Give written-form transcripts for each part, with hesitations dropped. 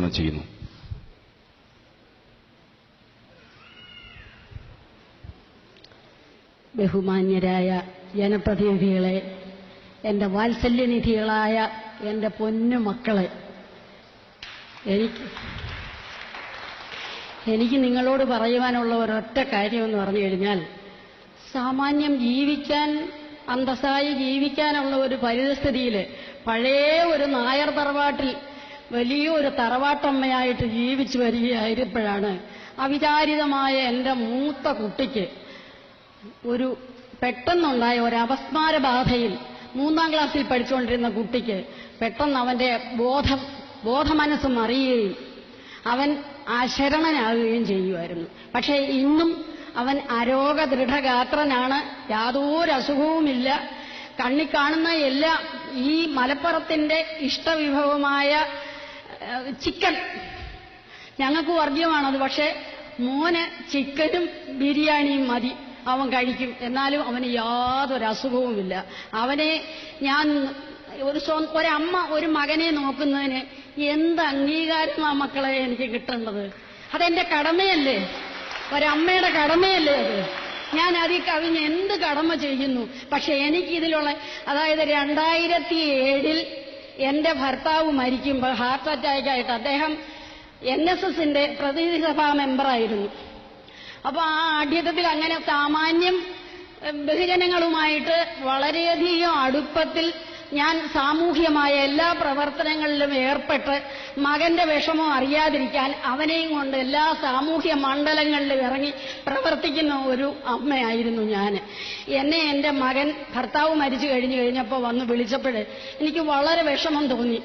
പ്രവർത്തനം ചെയ്യുന്നു. ബഹുമാന്യരായ ജനപ്രതിനിധികളെ, എൻ്റെ വാത്സല്യനിധികളായ എൻ്റെ പൊന്നു മക്കളെ, എനിക്ക് നിങ്ങളോട് പറയുവാനുള്ള ഒരൊറ്റ കാര്യമെന്ന് പറഞ്ഞു കഴിഞ്ഞാൽ, സാമാന്യം ജീവിക്കാൻ, അന്തസ്സായി ജീവിക്കാനുള്ള ഒരു പരിസ്ഥിതിയിൽ പഴയ ഒരു നായർ തറവാട്ടിൽ വലിയൊരു തറവാട്ടമ്മയായിട്ട് ജീവിച്ചു വരികയായിരുന്നപ്പോഴാണ് അവിചാരിതമായ എൻ്റെ മൂത്ത കുട്ടിക്ക് ഒരു പെട്ടെന്നുണ്ടായ ഒരു അപസ്മാരബാധയിൽ 3ാം ക്ലാസ്സിൽ പഠിച്ചുകൊണ്ടിരുന്ന കുട്ടിക്ക് പെട്ടെന്ന് അവന്റെ ബോധമനസ്സ് മറിയുകയും അവൻ അശരണനാകുകയും ചെയ്യുമായിരുന്നു. പക്ഷേ ഇന്നും അവൻ അരോഗ ദൃഢഗാത്രനാണ്, യാതൊരു അസുഖവുമില്ല. കണ്ണി കാണുന്ന എല്ലാം ഈ മലപ്പുറത്തിന്റെ ഇഷ്ടവിഭവമായ ചിക്കൻ, ഞങ്ങൾക്ക് വർഗ്യമാണത്. പക്ഷേ മോന് ചിക്കനും ബിരിയാണിയും മതി, അവൻ കഴിക്കും. എന്നാലും അവന് യാതൊരു അസുഖവുമില്ല. അവനെ ഞാൻ ഒരമ്മ ഒരു മകനെ നോക്കുന്നതിന് എന്ത് അംഗീകാരമാണ് മക്കളെ എനിക്ക് കിട്ടേണ്ടത്? അതെന്റെ കടമയല്ലേ, ഒരമ്മയുടെ കടമയല്ലേ അത്? ഞാൻ അതിൽ കവിഞ്ഞ് എന്ത് കടമ ചെയ്യുന്നു? പക്ഷെ എനിക്കിതിലുള്ള, അതായത് 2007 എന്റെ ഭർത്താവ് മരിക്കുമ്പോൾ ഹാർട്ട് അറ്റാക്കായിട്ട്, അദ്ദേഹം NSSന്റെ പ്രതിനിധി സഭാ മെമ്പറായിരുന്നു. അപ്പൊ ആ ആഢ്യത്തിൽ അങ്ങനെ സാമാന്യം ബഹുജനങ്ങളുമായിട്ട് വളരെയധികം അടുപ്പത്തിൽ ഞാൻ സാമൂഹ്യമായ എല്ലാ പ്രവർത്തനങ്ങളിലും ഏർപ്പെട്ട് മകന്റെ വിഷമം അറിയാതിരിക്കാൻ അവനെയും കൊണ്ട് എല്ലാ സാമൂഹ്യ മണ്ഡലങ്ങളിലും ഇറങ്ങി പ്രവർത്തിക്കുന്ന ഒരു അമ്മയായിരുന്നു ഞാൻ. എന്നെ എന്റെ മകൻ ഭർത്താവ് മരിച്ചു കഴിഞ്ഞപ്പോൾ വന്ന് വിളിച്ചപ്പോൾ എനിക്ക് വളരെ വിഷമം തോന്നി.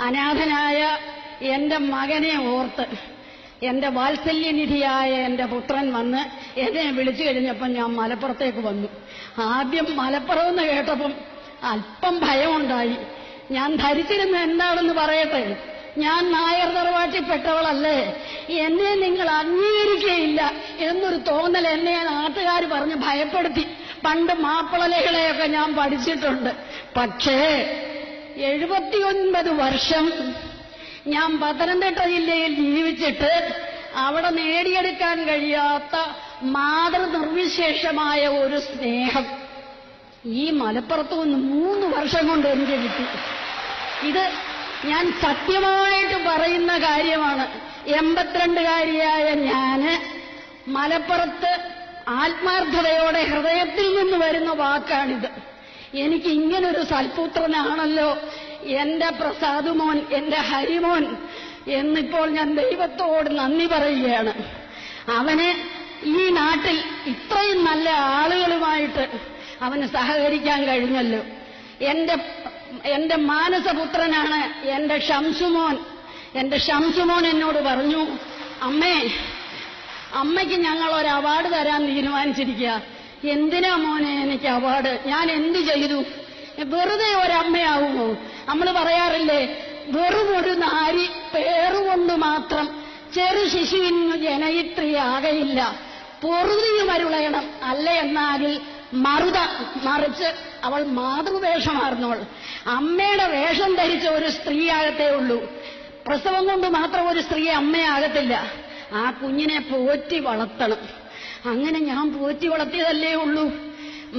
അനാഥനായ എന്റെ മകനെ ഓർത്ത് എന്റെ വാത്സല്യനിധിയായ എന്റെ പുത്രൻ വന്ന് എന്നെ വിളിച്ചു കഴിഞ്ഞപ്പോൾ ഞാൻ മലപ്പുറത്തേക്ക് വന്നു. ആദ്യം മലപ്പുറം എന്ന് കേട്ടപ്പം അല്പം ഭയമുണ്ടായി. ഞാൻ ധരിച്ചിരുന്ന എന്താണെന്ന് പറയട്ടെ, ഞാൻ നായർ തറവാട്ടിൽപ്പെട്ടവളല്ലേ, എന്നെ നിങ്ങൾ അംഗീകരിക്കുകയില്ല എന്നൊരു തോന്നൽ എന്നെ നാട്ടുകാർ പറഞ്ഞ് ഭയപ്പെടുത്തി. പണ്ട് മാപ്പിളലകളെയൊക്കെ ഞാൻ പഠിച്ചിട്ടുണ്ട്. പക്ഷേ 79 വർഷം ഞാൻ പത്തനംതിട്ട ജില്ലയിൽ ജീവിച്ചിട്ട് അവിടെ നേടിയെടുക്കാൻ കഴിയാത്ത മാതൃനിർവിശേഷമായ ഒരു സ്നേഹം ഈ മലപ്പുറത്ത് നിന്ന് 3 വർഷം കൊണ്ട് എനിക്ക് കിട്ടി. ഇത് ഞാൻ സത്യമായിട്ട് പറയുന്ന കാര്യമാണ്. 82-കാരിയായ ഞാന് മലപ്പുറത്ത് ആത്മാർത്ഥതയോടെ ഹൃദയത്തിൽ നിന്ന് വരുന്ന വാക്കാണിത്. എനിക്ക് ഇങ്ങനൊരു സൽപുത്രനാണല്ലോ എന്റെ പ്രസാദ് മോൻ, എന്റെ ഹരിമോൻ എന്നിപ്പോൾ ഞാൻ ദൈവത്തോട് നന്ദി പറയുകയാണ്. അവന് ഈ നാട്ടിൽ ഇത്രയും നല്ല ആളുകളുമായിട്ട് അവന് സഹകരിക്കാൻ കഴിഞ്ഞല്ലോ. എന്റെ മാനസപുത്രനാണ് എന്റെ ഷംസുമോൻ. എന്റെ ഷംസുമോൻ എന്നോട് പറഞ്ഞു, അമ്മയ്ക്ക് ഞങ്ങൾ ഒരു അവാർഡ് തരാൻ തീരുമാനിച്ചിരിക്കുക. എന്തിനാ മോനെ എനിക്ക് അവാർഡ്? ഞാൻ എന്ത് ചെയ്തു? വെറുതെ ഒരമ്മയാവുമോ? നമ്മൾ പറയാറില്ലേ, വെറും ഒരു നാരി പേറുകൊണ്ട് മാത്രം ചെറു ശിശുവിന് ജനയിത്രിയാകയില്ല, പൊറുതിയും അരുളയണം. അല്ല എന്നാകിൽ മറിച്ച് അവൾ മാതൃവേഷമാർന്നോൾ. അമ്മയുടെ വേഷം ധരിച്ച ഒരു സ്ത്രീയാകത്തേ ഉള്ളൂ. പ്രസവം കൊണ്ട് മാത്രം ഒരു സ്ത്രീ അമ്മയാകത്തില്ല. ആ കുഞ്ഞിനെ പോറ്റി വളർത്തണം. അങ്ങനെ ഞാൻ പോറ്റി വളർത്തിയതല്ലേ ഉള്ളൂ.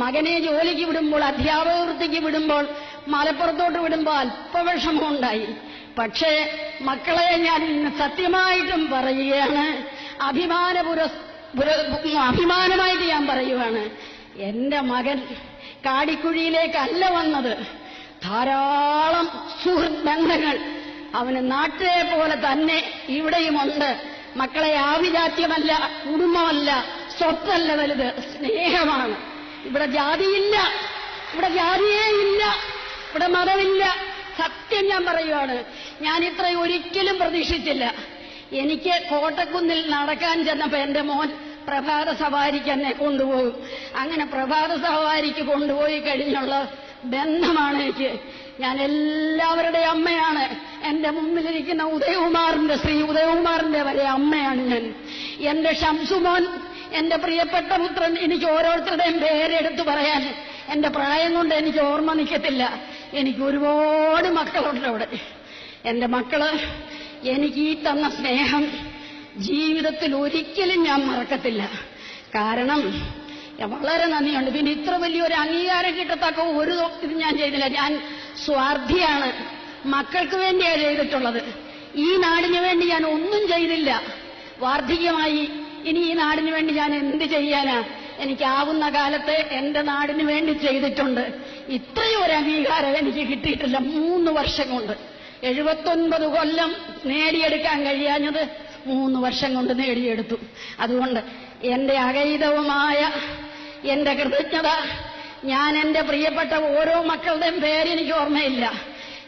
മകനെ ജോലിക്ക് വിടുമ്പോൾ, അധ്യാപക വൃത്തിക്ക് വിടുമ്പോൾ, മലപ്പുറത്തോട്ട് വിടുമ്പോൾ അല്പവിഷമമുണ്ടായി. പക്ഷേ മക്കളെ ഞാൻ സത്യമായിട്ടും പറയുകയാണ്, അഭിമാനമായിട്ട് ഞാൻ പറയുവാണ്, എന്റെ മകൻ കാടിക്കുഴിയിലേക്കല്ല വന്നത്. ധാരാളം സുഹൃത്ത് ബന്ധങ്ങൾ അവന് നാട്ടിലെ പോലെ തന്നെ ഇവിടെയുമുണ്ട്. മക്കളെ ആഭിജാത്യമല്ല, കുടുംബമല്ല, സ്വത്തല്ല വലുത്, സ്നേഹമാണ്. ഇവിടെ ജാതിയില്ല, ഇവിടെ ജാതിയേ ഇല്ല, ഇവിടെ മതമില്ല. സത്യം ഞാൻ പറയുവാണ്, ഞാൻ ഇത്രയും ഒരിക്കലും പ്രതീക്ഷിച്ചില്ല. എനിക്ക് കോട്ടക്കുന്നിൽ നടക്കാൻ ചെന്നപ്പോ എന്റെ മോൻ പ്രഭാത സവാരിക്ക് എന്നെ കൊണ്ടുപോകും. അങ്ങനെ പ്രഭാത സവാരിക്ക് കൊണ്ടുപോയി കഴിഞ്ഞുള്ള ബന്ധമാണ് എനിക്ക്. ഞാൻ എല്ലാവരുടെ അമ്മയാണ്. എന്റെ മുമ്പിലിരിക്കുന്ന ഉദയകുമാറിന്റെ, ശ്രീ ഉദയകുമാറിന്റെ വരെ അമ്മയാണ് ഞാൻ. എന്റെ ഷംസുമോൻ, എന്റെ പ്രിയപ്പെട്ട പുത്രൻ, എനിക്ക് ഓരോരുത്തരുടെയും പേരെടുത്ത് പറയാൻ എന്റെ പ്രായം കൊണ്ട് എനിക്ക് ഓർമ്മ നിൽക്കത്തില്ല. എനിക്ക് ഒരുപാട് മക്കളുണ്ട് അവിടെ. എന്റെ മക്കള് എനിക്ക് ഈ തന്ന സ്നേഹം ജീവിതത്തിൽ ഒരിക്കലും ഞാൻ മറക്കത്തില്ല. കാരണം വളരെ നന്ദിയുണ്ട്. പിന്നെ ഇത്ര വലിയൊരു അംഗീകാരം കിട്ടത്തക്ക ഒരു ഇത് ഞാൻ ചെയ്തില്ല. ഞാൻ സ്വാർത്ഥിയാണ്. മക്കൾക്ക് വേണ്ടിയാണ് ചെയ്തിട്ടുള്ളത്. ഈ നാടിന് വേണ്ടി ഞാൻ ഒന്നും ചെയ്തില്ല. വാർദ്ധക്യമായി ഇനി ഈ നാടിന് വേണ്ടി ഞാൻ എന്ത് ചെയ്യാനാ? എനിക്കാവുന്ന കാലത്ത് എന്റെ നാടിന് വേണ്ടി ചെയ്തിട്ടുണ്ട്. ഇത്രയും ഒരു അംഗീകാരം എനിക്ക് കിട്ടിയിട്ടില്ല 3 വർഷം കൊണ്ട്. 79 കൊല്ലം നേടിയെടുക്കാൻ കഴിയാഞ്ഞത് 3 വർഷം കൊണ്ട് നേടിയെടുത്തു. അതുകൊണ്ട് എന്റെ അഗൈതവുമായ എന്റെ കൃതജ്ഞത ഞാൻ എന്റെ പ്രിയപ്പെട്ട ഓരോ മക്കളുടെയും പേരെനിക്ക് ഓർമ്മയില്ല.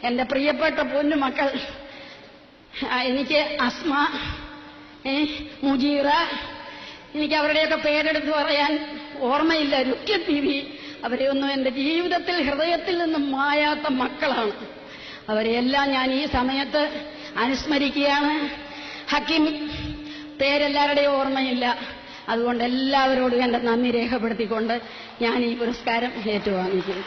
എന്റെ പ്രിയപ്പെട്ട പൊന്നുമക്കൾ, എനിക്ക് അസ്മ, മുജീറ, എനിക്ക് അവരുടെയൊക്കെ പേരെടുത്ത് പറയാൻ ഓർമ്മയില്ല. രുക്യ ബീവി, അവരെയൊന്നും എന്റെ ജീവിതത്തിൽ ഹൃദയത്തിൽ നിന്നും മായാത്ത മക്കളാണ്. അവരെയെല്ലാം ഞാൻ ഈ സമയത്ത് അനുസ്മരിക്കുകയാണ്. ഹക്കീം, പേരെല്ലാവരുടെയും ഓർമ്മയില്ല. അതുകൊണ്ട് എല്ലാവരോടും എന്റെ നന്ദി രേഖപ്പെടുത്തിക്കൊണ്ട് ഞാൻ ഈ പുരസ്കാരം ഏറ്റുവാങ്ങിക്കുന്നു.